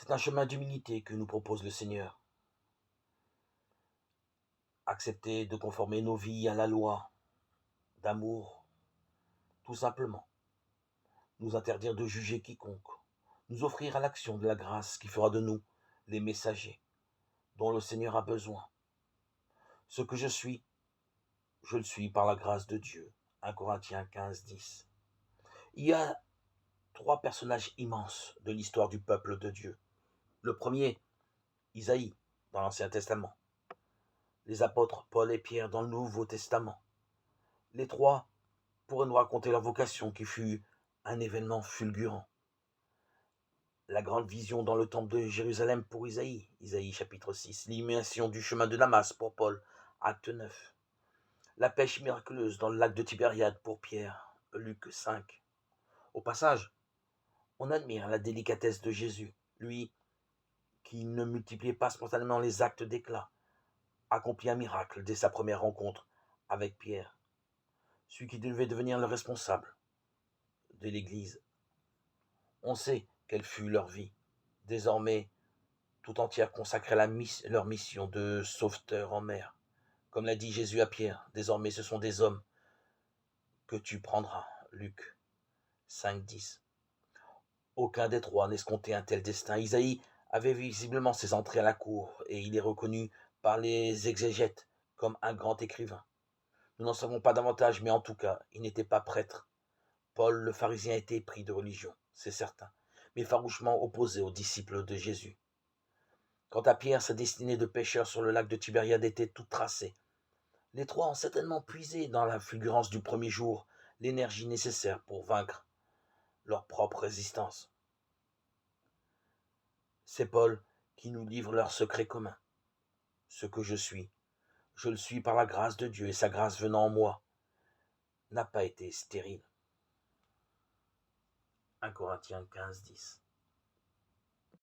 C'est un chemin d'humilité que nous propose le Seigneur. Accepter de conformer nos vies à la loi d'amour, tout simplement. Nous interdire de juger quiconque. Nous offrir à l'action de la grâce qui fera de nous les messagers dont le Seigneur a besoin. Ce que je le suis par la grâce de Dieu. 1 Corinthiens 15, 10. Il y a trois personnages immenses de l'histoire du peuple de Dieu. Le premier, Isaïe, dans l'Ancien Testament. Les apôtres Paul et Pierre dans le Nouveau Testament. Les trois pourraient nous raconter leur vocation qui fut un événement fulgurant. La grande vision dans le temple de Jérusalem pour Isaïe, Isaïe chapitre 6. L'illumination du chemin de Damas pour Paul, acte 9. La pêche miraculeuse dans le lac de Tibériade pour Pierre, Luc 5. Au passage, on admire la délicatesse de Jésus, lui qui ne multipliait pas spontanément les actes d'éclat, accomplit un miracle dès sa première rencontre avec Pierre, celui qui devait devenir le responsable de l'Église. On sait quelle fut leur vie, désormais tout entière consacrée à leur mission de sauveteur en mer. Comme l'a dit Jésus à Pierre, désormais ce sont des hommes que tu prendras. Luc 5, 10. Aucun des trois n'escomptait un tel destin. Isaïe avait visiblement ses entrées à la cour, et il est reconnu par les exégètes comme un grand écrivain. Nous n'en savons pas davantage, mais en tout cas, il n'était pas prêtre. Paul le pharisien était épris de religion, c'est certain, mais farouchement opposé aux disciples de Jésus. Quant à Pierre, sa destinée de pêcheur sur le lac de Tibériade était toute tracée. Les trois ont certainement puisé dans la fulgurance du premier jour l'énergie nécessaire pour vaincre leur propre résistance. C'est Paul qui nous livre leur secret commun. Ce que je le suis par la grâce de Dieu, et sa grâce venant en moi n'a pas été stérile. 1 Corinthiens 15, 10.